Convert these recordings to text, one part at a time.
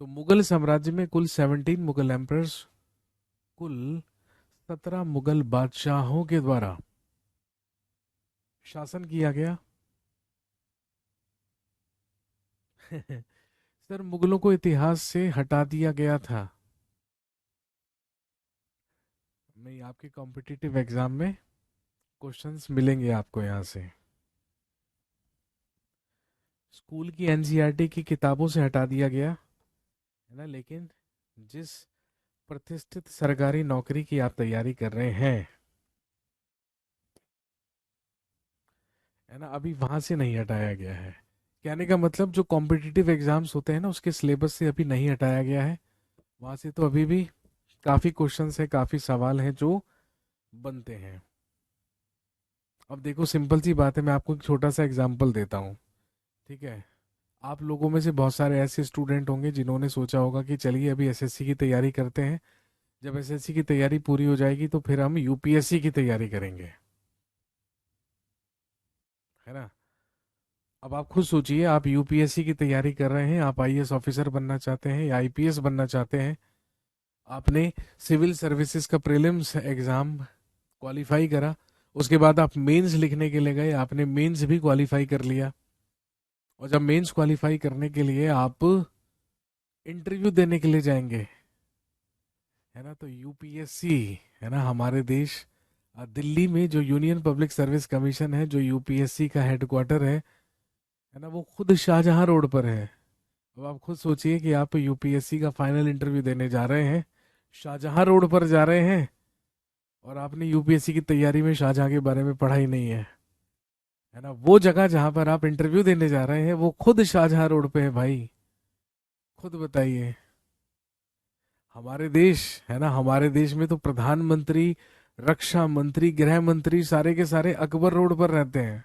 तो मुगल साम्राज्य में कुल 17 मुगल एम्परर्स, कुल 17 मुगल बादशाहों के द्वारा शासन किया गया। सर, मुगलों को इतिहास से हटा दिया गया था। नहीं, आपके कॉम्पिटिटिव एग्जाम में क्वेश्चंस मिलेंगे आपको यहाँ से। स्कूल की एनसीईआरटी की किताबों से हटा दिया गया है ना, लेकिन जिस प्रतिष्ठित सरकारी नौकरी की आप तैयारी कर रहे हैं, है ना, अभी वहां से नहीं हटाया गया है। कहने का मतलब जो कॉम्पिटिटिव एग्जाम्स होते हैं ना, उसके सिलेबस से अभी नहीं हटाया गया है। वहां से तो अभी भी काफी क्वेश्चंस है, काफी सवाल हैं जो बनते हैं। अब देखो, सिंपल सी बात है, मैं आपको एक छोटा सा एग्जांपल देता हूँ। ठीक है। आप लोगों में से बहुत सारे ऐसे स्टूडेंट होंगे जिन्होंने सोचा होगा कि चलिए अभी एसएससी की तैयारी करते हैं, जब एसएससी की तैयारी पूरी हो जाएगी तो फिर हम यूपीएससी की तैयारी करेंगे, है ना। अब आप खुद सोचिए, आप यूपीएससी की तैयारी कर रहे हैं, आप आईएएस ऑफिसर बनना चाहते हैं या आईपीएस बनना चाहते हैं। आपने सिविल सर्विसेज का प्रीलिम्स एग्जाम क्वालिफाई करा, उसके बाद आप मेंस लिखने के लिए गए, आपने मेंस भी क्वालिफाई कर लिया। और जब मेंस क्वालिफाई करने के लिए आप इंटरव्यू देने के लिए जाएंगे, है ना, तो यूपीएससी, है ना, हमारे देश दिल्ली में जो यूनियन पब्लिक सर्विस कमीशन है, जो यूपीएससी का हेडक्वार्टर है ना, वो खुद शाहजहां रोड पर है। अब आप खुद सोचिए कि आप यूपीएससी का फाइनल इंटरव्यू देने जा रहे हैं, शाहजहां रोड पर जा रहे हैं, और आपने यूपीएससी की तैयारी में शाहजहां के बारे में पढ़ा ही नहीं है ना। वो जगह जहां पर आप इंटरव्यू देने जा रहे हैं वो खुद शाहजहां रोड पे है भाई। खुद बताइए। हमारे देश, है ना, हमारे देश में तो प्रधानमंत्री, रक्षा मंत्री, गृह मंत्री सारे के सारे अकबर रोड पर रहते हैं।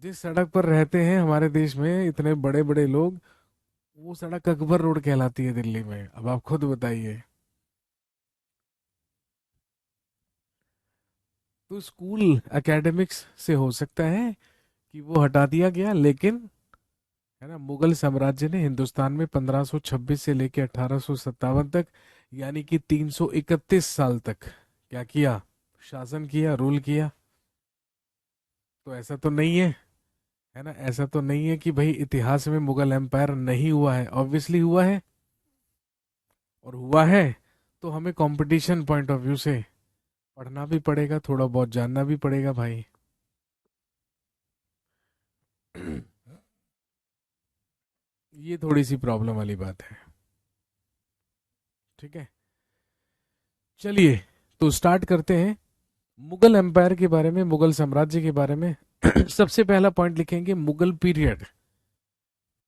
जिस सड़क पर रहते हैं हमारे देश में इतने बड़े बड़े लोग, वो सड़क अकबर रोड कहलाती है दिल्ली में। अब आप खुद बताइए। तो स्कूल एकेडमिक्स से हो सकता है कि वो हटा दिया गया, लेकिन, है ना, मुगल साम्राज्य ने हिंदुस्तान में 1526 से लेकर 1857 तक, यानी कि 331 साल तक क्या किया? शासन किया, रूल किया। तो ऐसा तो नहीं है ना, ऐसा तो नहीं है कि भाई इतिहास में मुगल एम्पायर नहीं हुआ है, ऑब्वियसली हुआ है। और हुआ है तो हमें कंपटीशन पॉइंट ऑफ व्यू से पढ़ना भी पड़ेगा, थोड़ा बहुत जानना भी पड़ेगा भाई। ये थोड़ी सी प्रॉब्लम वाली बात है। ठीक है, चलिए, तो स्टार्ट करते हैं मुगल एम्पायर के बारे में, मुगल साम्राज्य के बारे में। सबसे पहला पॉइंट लिखेंगे Mughal period.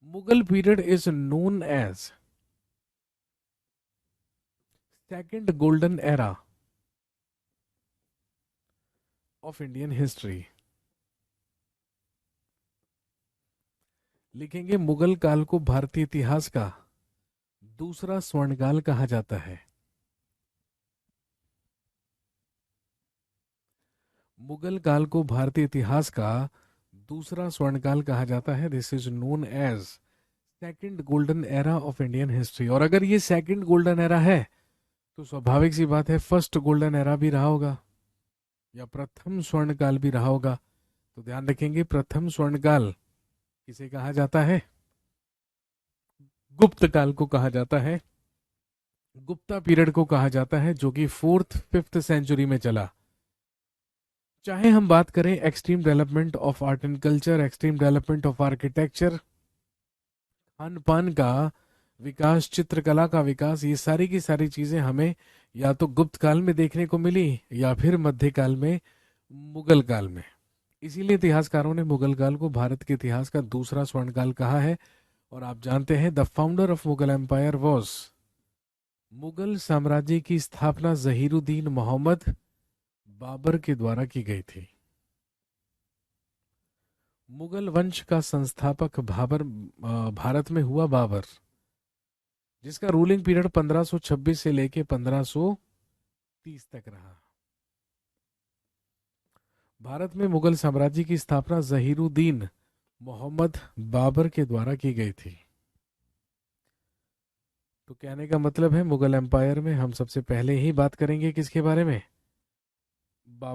Mughal period is known as second golden era of Indian history. लिखेंगे मुगल काल को भारतीय इतिहास का दूसरा स्वर्णकाल कहा जाता है। मुगल काल को भारतीय इतिहास का दूसरा स्वर्णकाल कहा जाता है। This is known as second golden era of Indian history. और अगर ये सेकंड गोल्डन एरा है तो स्वाभाविक सी बात है फर्स्ट गोल्डन एरा भी रहा होगा, या प्रथम स्वर्णकाल भी रहा होगा। तो ध्यान रखेंगे, प्रथम स्वर्णकाल किसे कहा जाता है? गुप्त काल को कहा जाता है। गुप्ता पीरियड को कहा जाता है, जो कि 4th 5th सेंचुरी में चला। चाहे हम बात करें extreme development of art and culture, extreme development of architecture, Khan पान का विकास, चित्रकला का विकास, ये सारी की सारी चीजें हमें या तो गुप्त काल में देखने को मिली या फिर मध्यकाल में, मुगल काल में। इसीलिए इतिहासकारों ने मुगल काल को भारत के इतिहास का दूसरा स्वर्णकाल कहा है। और आप जानते हैं the founder of Mughal empire was, Mughal साम्राज्य की स्थापना जहीरुद्दीन मोहम्मद बाबर के द्वारा की गई थी। मुगल वंश का संस्थापक भारत में हुआ बाबर, जिसका रूलिंग पीरियड 1526 से लेके 1530 तक रहा। भारत में मुगल साम्राज्य की स्थापना जहीरुद्दीन मोहम्मद बाबर के द्वारा की गई थी। तो कहने का मतलब है मुगल एम्पायर में हम सबसे पहले ही बात करेंगे किसके बारे में?